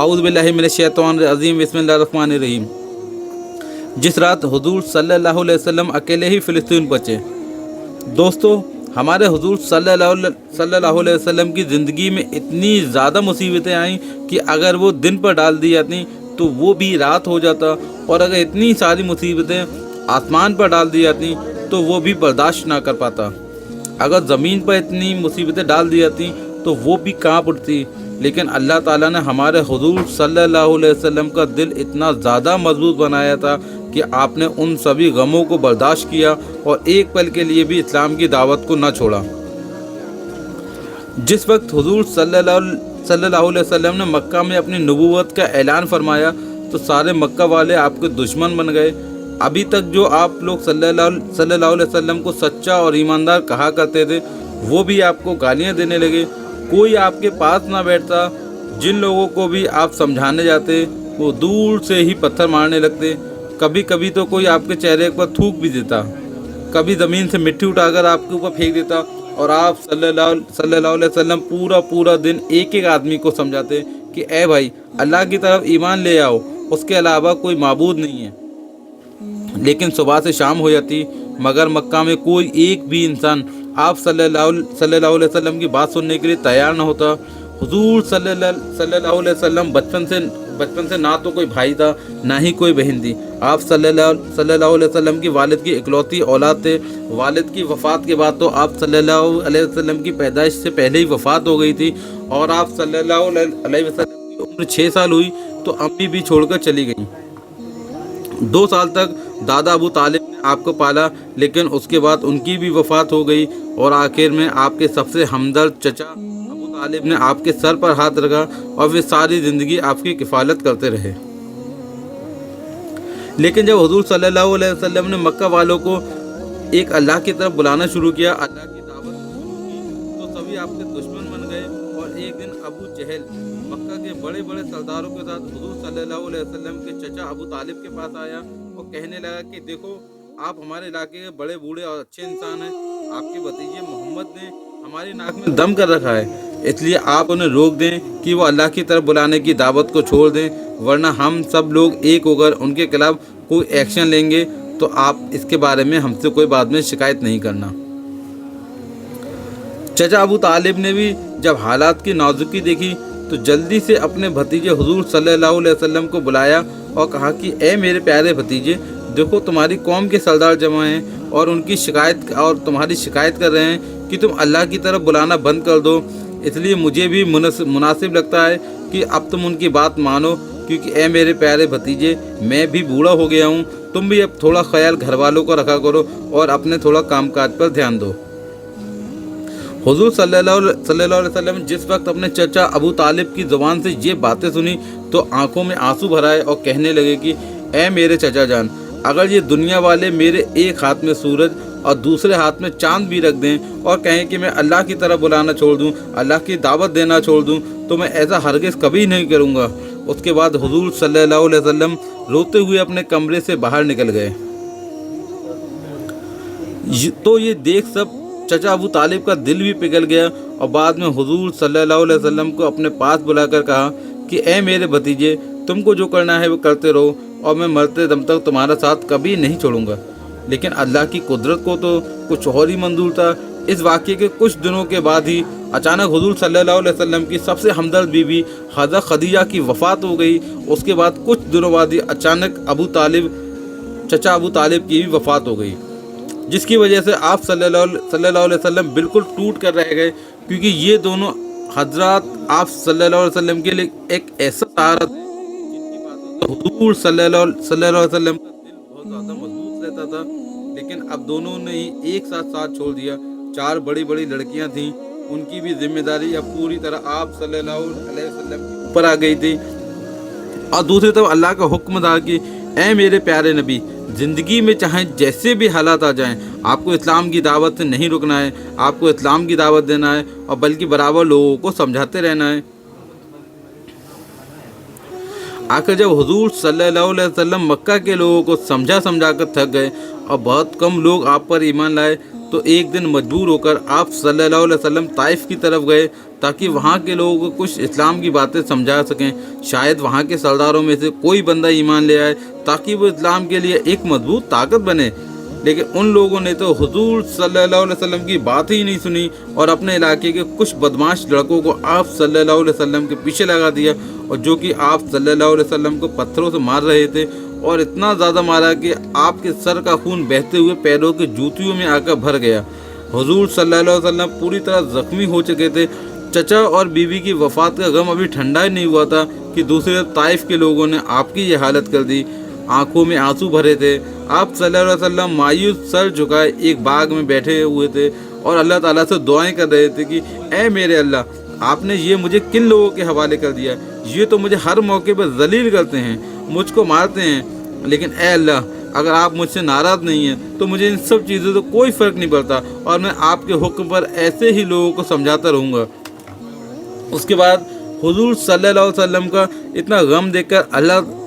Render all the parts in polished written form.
औज़ु बिल्लाहि मिनश शैतानिर रजीम, बिस्मिल्लाहिर रहमानिर रहीम। जिस रात हुजूर सल्लल्लाहु अलैहि वसल्लम अकेले ही फ़िलिस्तीन पहुँचे। दोस्तों, हमारे हुजूर सल्लल्लाहु अलैहि वसल्लम की ज़िंदगी में इतनी ज़्यादा मुसीबतें आईं कि अगर वो दिन पर डाल दी जाती तो वो भी रात हो जाता, और अगर इतनी सारी मुसीबतें आसमान पर डाल दी जाती तो वो भी बर्दाश्त ना कर पाता। अगर ज़मीन पर इतनी मुसीबतें डाल दी जाती तो वो भी काँप उठती। लेकिन अल्लाह ताला ने हमारे हुजूर सल्लल्लाहु अलैहि वसल्लम का दिल इतना ज़्यादा मजबूत बनाया था कि आपने उन सभी गमों को बर्दाश्त किया और एक पल के लिए भी इस्लाम की दावत को न छोड़ा। जिस वक्त हुजूर सल्लल्लाहु अलैहि वसल्लम ने मक्का में अपनी नबूवत का ऐलान फरमाया तो सारे मक्का वाले आपके दुश्मन बन गए। अभी तक जो आप लोग सल्लल्लाहु अलैहि वसल्लम को सच्चा और ईमानदार कहा करते थे, वो भी आपको गालियां देने लगे। कोई आपके पास ना बैठता। जिन लोगों को भी आप समझाने जाते वो दूर से ही पत्थर मारने लगते। कभी कभी तो कोई आपके चेहरे पर थूक भी देता, कभी ज़मीन से मिट्टी उठाकर आपके ऊपर फेंक देता। और आप सल्लल्लाहु अलैहि वसल्लम पूरा दिन एक एक आदमी को समझाते कि ए भाई, अल्लाह की तरफ ईमान ले आओ, उसके अलावा कोई माबूद नहीं है। लेकिन सुबह से शाम हो जाती मगर मक्का में कोई एक भी इंसान आप सल्लल्लाहु अलैहि वसल्लम की बात सुनने के लिए तैयार न होता। हुजूर सल्लल्लाहु अलैहि वसल्लम बचपन से ना तो कोई भाई था ना ही कोई बहन थी। आप सल्लल्लाहु अलैहि वसल्लम की वालिद की इकलौती औलाद थे। वालिद की वफ़ात के बाद तो आप सल्लल्लाहु अलैहि वसल्लम की पैदाइश से पहले ही वफ़ात हो गई थी, और आप सल्लल्लाहु अलैहि वसल्लम की उम्र 6 साल हुई तो अम्मी भी छोड़कर चली गई। 2 साल तक दादा अबू तालिब ने आपको पाला, लेकिन उसके बाद उनकी भी वफ़ात हो गई, और आखिर में आपके सबसे हमदर्द चचा अबू तालिब ने आपके सर पर हाथ रखा और वे सारी ज़िंदगी आपकी किफ़ालत करते रहे। लेकिन जब हुजूर सल्लल्लाहु अलैहि वसल्लम ने मक्का वालों को एक अल्लाह की तरफ बुलाना शुरू किया, अल्लाह की दावत शुरू की, तो सभी आपके दुश्मन बन गए। और एक दिन अबू जहल मक्का के बड़े बड़े सरदारों के साथ हुजूर सल्लल्लाहु अलैहि वसल्लम के चचा अबू तालिब के पास आया और कहने लगा कि देखो, आप हमारे इलाके के बड़े बूढ़े और अच्छे इंसान हैं। आपके भतीजे मोहम्मद ने हमारी नाक में दम कर रखा है, इसलिए आप उन्हें रोक दें कि वो अल्लाह की तरफ बुलाने की दावत को छोड़ दें, वरना हम सब लोग एक होकर उनके खिलाफ कोई एक्शन लेंगे। तो आप इसके बारे में हमसे कोई बाद में शिकायत नहीं करना। चचा अबू तालिब ने भी जब हालात की नाजुकी देखी तो जल्दी से अपने भतीजे हुजूर सल्लल्लाहु अलैहि वसल्लम को बुलाया और कहा कि ए मेरे प्यारे भतीजे, देखो तुम्हारी कौम के सरदार जमा हैं और तुम्हारी शिकायत कर रहे हैं कि तुम अल्लाह की तरफ बुलाना बंद कर दो। इसलिए मुझे भी मुनासिब लगता है कि अब तुम उनकी बात मानो, क्योंकि ए मेरे प्यारे भतीजे, मैं भी बूढ़ा हो गया हूँ। तुम भी अब थोड़ा ख्याल घर वालों को रखा करो और अपने थोड़ा कामकाज पर ध्यान दो। हुजूर सल्लल्लाहु अलैहि वसल्लम जिस वक्त अपने चचा अबू तालिब की ज़ुबान से ये बातें सुनी तो आंखों में आंसू भराए और कहने लगे कि ए मेरे चचा जान, अगर ये दुनिया वाले मेरे एक हाथ में सूरज और दूसरे हाथ में चांद भी रख दें और कहें कि मैं अल्लाह की तरफ बुलाना छोड़ दूं, अल्लाह की दावत देना छोड़ दूं, तो मैं ऐसा हरगिज़ कभी नहीं करूँगा। उसके बाद हुजूर सल्लल्लाहु अलैहि वसल्लम रोते हुए अपने कमरे से बाहर निकल गए। तो ये देख सब चचा अबू तालिब का दिल भी पिघल गया और बाद में हुजूर सल्लल्लाहु अलैहि वसल्लम को अपने पास बुलाकर कहा कि ए मेरे भतीजे, तुमको जो करना है वो करते रहो और मैं मरते दम तक तुम्हारा साथ कभी नहीं छोड़ूंगा। लेकिन अल्लाह की कुदरत को तो कुछ और ही मंजूर था। इस वाक़ये के कुछ दिनों के बाद ही अचानक हुजूर सल्लल्लाहु अलैहि वसल्लम की सबसे हमदर्द बीवी हज़रत खदीजा की वफ़ात हो गई। उसके बाद कुछ दिनों बाद ही अचानक चचा अबू तालिब की भी वफ़ात हो गई, जिसकी वजह से आप सल्लल्लाहु अलैहि वसल्लम बिल्कुल टूट कर रह गए, क्योंकि ये दोनों हजरात आप सल्लल्लाहु अलैहि वसल्लम के लिए एक ऐसा सहारा थे जिनकी बातों से हुजूर सल्लल्लाहु अलैहि वसल्लम का दिल बहुत ज़्यादा मजबूत रहता था। लेकिन अब दोनों ने ही एक साथ छोड़ दिया। 4 बड़ी बड़ी लड़कियां थीं, उनकी भी जिम्मेदारी अब पूरी तरह आप सल्लल्लाहु अलैहि वसल्लम के ऊपर आ गई थी। और दूसरी तरफ अल्लाह का हुक्म था कि ऐ मेरे प्यारे नबी, ज़िंदगी में चाहे जैसे भी हालात आ जाएं, आपको इस्लाम की दावत से नहीं रुकना है, आपको इस्लाम की दावत देना है और बल्कि बराबर लोगों को समझाते रहना है। आखिर जब हुजूर सल्लल्लाहु अलैहि वसल्लम मक्का के लोगों को समझा कर थक गए और बहुत कम लोग आप पर ईमान लाए, तो एक दिन मजबूर होकर आप सल्लल्लाहु अलैहि वसल्लम ताइफ की तरफ गए ताकि वहाँ के लोगों को कुछ इस्लाम की बातें समझा सकें। शायद वहाँ के सरदारों में से कोई बंदा ईमान ले आए ताकि वो इस्लाम के लिए एक मजबूत ताकत बने। लेकिन उन लोगों ने तो हुजूर सल्लल्लाहु अलैहि वसल्लम की बात ही नहीं सुनी और अपने इलाके के कुछ बदमाश लड़कों को आप सल्लल्लाहु अलैहि वसल्लम के पीछे लगा दिया, और जो कि आप सल्लल्लाहु अलैहि वसल्लम को पत्थरों से मार रहे थे, और इतना ज़्यादा मारा कि आपके सर का खून बहते हुए पैरों की जूतियों में आकर भर गया। हुजूर सल्लल्लाहु अलैहि वसल्लम पूरी तरह ज़ख्मी हो चुके थे। चचा और बीवी की वफ़ात का गम अभी ठंडा ही नहीं हुआ था कि दूसरे ताइफ के लोगों ने आपकी ये हालत कर दी। आंखों में आंसू भरे थे। आप सल्लल्लाहु अलैहि वसल्लम मायूस सर झुकाए एक बाग में बैठे हुए थे और अल्लाह ताला से दुआएं कर रहे थे कि ऐ मेरे अल्लाह, आपने ये मुझे किन लोगों के हवाले कर दिया? ये तो मुझे हर मौके पर जलील करते हैं, मुझको मारते हैं, लेकिन ऐ अल्लाह, अगर आप मुझसे नाराज़ नहीं हैं तो मुझे इन सब चीज़ों से कोई फ़र्क नहीं पड़ता और मैं आपके हुक्म पर ऐसे ही लोगों को समझाता रहूँगा। उसके बाद हुजूर सल्लल्लाहु अलैहि वसल्लम का इतना गम देखकर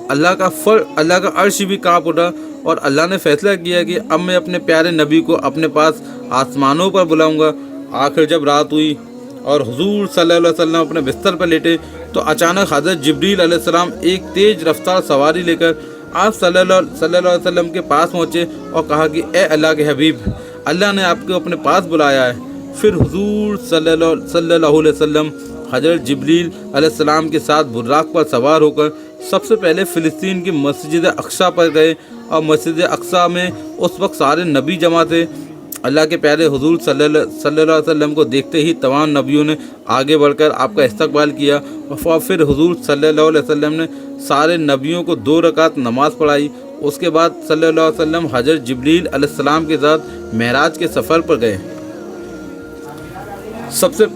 अल्लाह का अर्श भी काँप उठा और अल्लाह ने फैसला किया कि अब मैं अपने प्यारे नबी को अपने पास आसमानों पर बुलाऊंगा। आखिर जब रात हुई और हुजूर सल्लल्लाहु अलैहि वसल्लम अपने बिस्तर पर लेटे तो अचानक हज़रत जिब्रील अलैहिस्सलाम एक तेज़ रफ्तार सवारी लेकर आप सल्लल्लाहु अलैहि वसल्लम के पास पहुँचे और कहा कि ए अल्लाह के हबीब, अल्लाह ने आपको अपने पास बुलाया है। फिर हुजूर सल्लल्लाहु अलैहि वसल्लम हज़रत जिब्रील अलैहिस्सलाम के साथ बुर्राक पर सवार होकर सबसे पहले फ़िलिस्तीन की मस्जिद अक्सा पर गए और मस्जिद अक्सा में उस वक्त सारे नबी जमा थे। अल्लाह के प्यारे हुजूर सल्लल्लाहु अलैहि वसल्लम को देखते ही तमाम नबियों ने आगे बढ़कर आपका इस्तकबाल किया और फिर हुजूर सल्लल्लाहु अलैहि वसल्लम ने सारे नबियों को 2 रकात नमाज पढ़ाई। उसके बाद सल्लल्लाहु अलैहि वसल्लम हज़रत जिब्रील अलैहिस्सलाम के साथ महराज के सफ़र पर गए। सबसे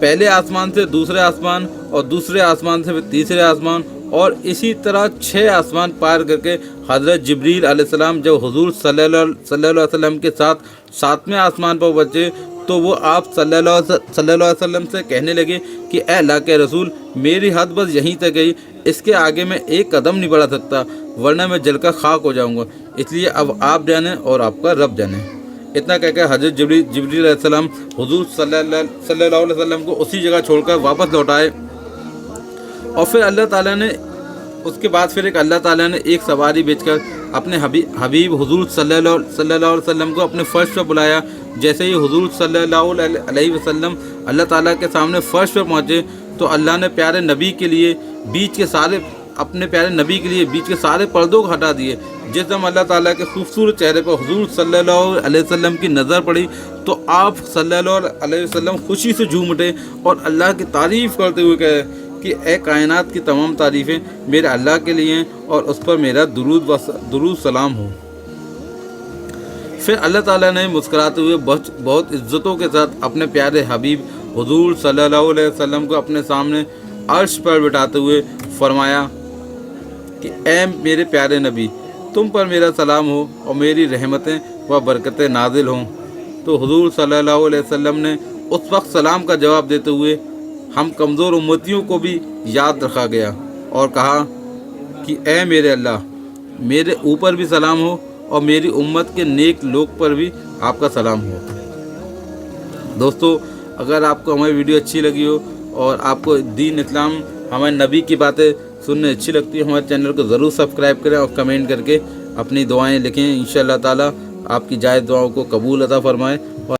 पहले आसमान से दूसरे आसमान और दूसरे आसमान से फिर तीसरे आसमान और इसी तरह 6 आसमान पार करके हज़रत जिब्रील अलैहिस्सलाम जब हुजूर सल्लल्लाहु अलैहि वसल्लम के साथ 7वें आसमान पर पहुँचे तो वो आप सल्लल्लाहु अलैहि वसल्लम से कहने लगे कि ए अल्लाह के रसूल, मेरी हद बस यहीं तक गई, इसके आगे मैं एक कदम नहीं बढ़ा सकता वरना मैं जलकर खाक हो जाऊँगा, इसलिए अब आप जाने और आपका रब जाने। इतना कहकर हज़रत जिब्रील अलैहिस्सलाम हुजूर सल्लल्लाहु अलैहि वसल्लम को उसी जगह छोड़कर वापस लौटाए और फिर अल्लाह ताला ने एक सवारी भेजकर अपने हबीब हुजूर सल्लल्लाहु अलैहि वसल्लम को अपने फ़र्श पर बुलाया। जैसे ही हुजूर सल्लल्लाहु अलैहि वसल्लम अल्लाह ताला के सामने फ़र्श पर पहुँचे तो अल्लाह ने प्यारे नबी के लिए बीच के सारे पर्दों को हटा दिए। जिस समय अल्लाह ताला के खूबसूरत चेहरे पर हुजूर सल्लल्लाहु अलैहि वसल्लम की नज़र पड़ी तो आप सल्लल्लाहु अलैहि वसल्लम खुशी से झूम उठे और अल्लाह की तारीफ़ करते हुए कहे कि ए कायनात की तमाम तारीफ़ें मेरे अल्लाह के लिए हैं और उस पर मेरा दुरूद सलाम हो। फिर अल्लाह ताला ने मुस्कुराते हुए बहुत इज़्ज़तों के साथ अपने प्यारे हबीब हुजूर सल्लल्लाहु अलैहि वसल्लम को अपने सामने अर्श पर बिठाते हुए फरमाया कि ए मेरे प्यारे नबी, तुम पर मेरा सलाम हो और मेरी रहमतें व बरकतें नाजिल हों। तो हुजूर सल्लल्लाहु अलैहि वसल्लम ने उस वक्त सलाम का जवाब देते हुए हम कमज़ोर उम्मतियों को भी याद रखा गया और कहा कि ए मेरे अल्लाह, मेरे ऊपर भी सलाम हो और मेरी उम्मत के नेक लोग पर भी आपका सलाम हो। दोस्तों, अगर आपको हमारी वीडियो अच्छी लगी हो और आपको दीन इस्लाम हमारे नबी की बातें सुनने अच्छी लगती है, हमारे चैनल को ज़रूर सब्सक्राइब करें और कमेंट करके अपनी दुआएं लिखें। इंशाअल्लाह ताला आपकी जायज़ दुआओं को कबूल अता फरमाए।